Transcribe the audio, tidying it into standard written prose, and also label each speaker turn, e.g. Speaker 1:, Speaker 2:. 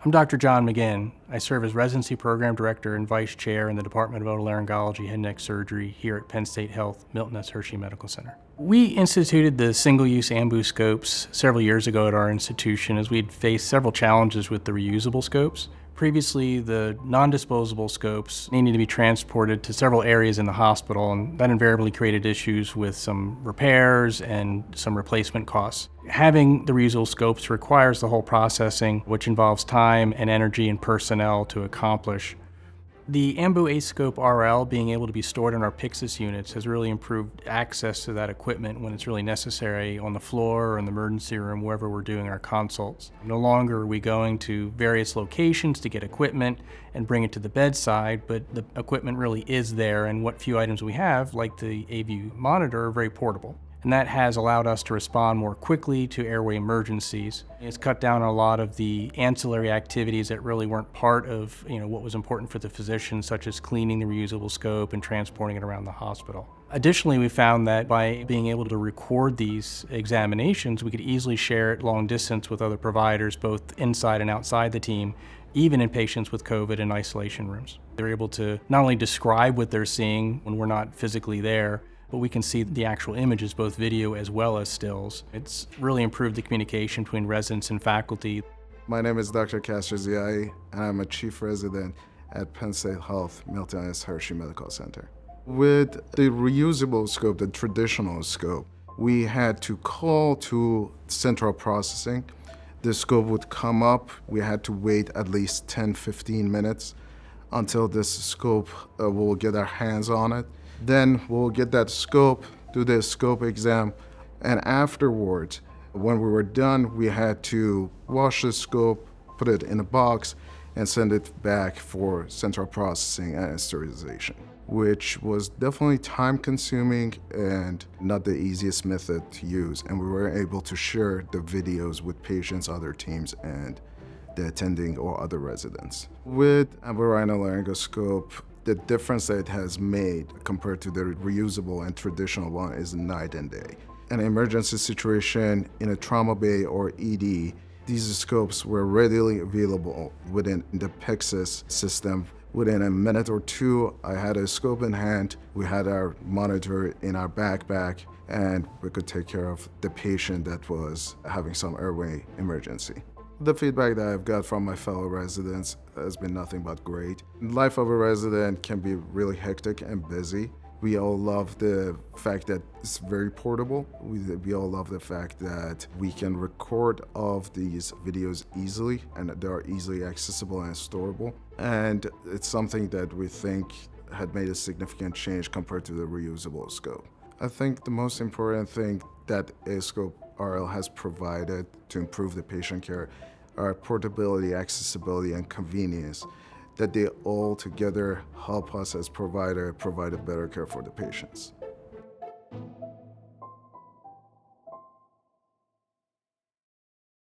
Speaker 1: I'm Dr. John McGinn. I serve as Residency Program Director and Vice Chair in the Department of Otolaryngology Head and Neck Surgery here at Penn State Health, Milton at Hershey Medical Center. We instituted the single-use Ambu scopes several years ago at our institution as we'd faced several challenges with the reusable scopes. Previously, the non-disposable scopes needed to be transported to several areas in the hospital, and that invariably created issues with some repairs and some replacement costs. Having the reusable scopes requires the whole processing, which involves time and energy and personnel to accomplish. The Ambu aScope RL being able to be stored in our Pyxis units has really improved access to that equipment when it's really necessary on the floor or in the emergency room, wherever we're doing our consults. No longer are we going to various locations to get equipment and bring it to the bedside, but the equipment really is there, and what few items we have, like the AV monitor, are very portable. And that has allowed us to respond more quickly to airway emergencies. It's cut down on a lot of the ancillary activities that really weren't part of what was important for the physician, such as cleaning the reusable scope and transporting it around the hospital. Additionally, we found that by being able to record these examinations, we could easily share it long distance with other providers, both inside and outside the team, even in patients with COVID in isolation rooms. They're able to not only describe what they're seeing when we're not physically there, but we can see the actual images, both video as well as stills. It's really improved the communication between residents and faculty.
Speaker 2: My name is Dr. Kasra Ziai, and I'm a chief resident at Penn State Health, Milton at Hershey Medical Center. With the reusable scope, the traditional scope, we had to call to central processing. The scope would come up. We had to wait at least 10-15 minutes until this scope we'll get our hands on it. Then we'll get that scope, do the scope exam, and afterwards, when we were done, we had to wash the scope, put it in a box, and send it back for central processing and sterilization, which was definitely time-consuming and not the easiest method to use. And we were able to share the videos with patients, other teams, and the attending or other residents. With Ambu RhinoLaryngo scope, the difference that it has made compared to the reusable and traditional one is night and day. An emergency situation in a trauma bay or ED, these scopes were readily available within the Pyxis system. Within a minute or two, I had a scope in hand, we had our monitor in our backpack, and we could take care of the patient that was having some airway emergency. The feedback that I've got from my fellow residents has been nothing but great. Life of a resident can be really hectic and busy. We all love the fact that it's very portable. We all love the fact that we can record all of these videos easily and they are easily accessible and storable. And it's something that we think had made a significant change compared to the reusable scope. I think the most important thing that aScope RL has provided to improve the patient care are portability, accessibility, and convenience, that they all together help us as provider provide a better care for the patients.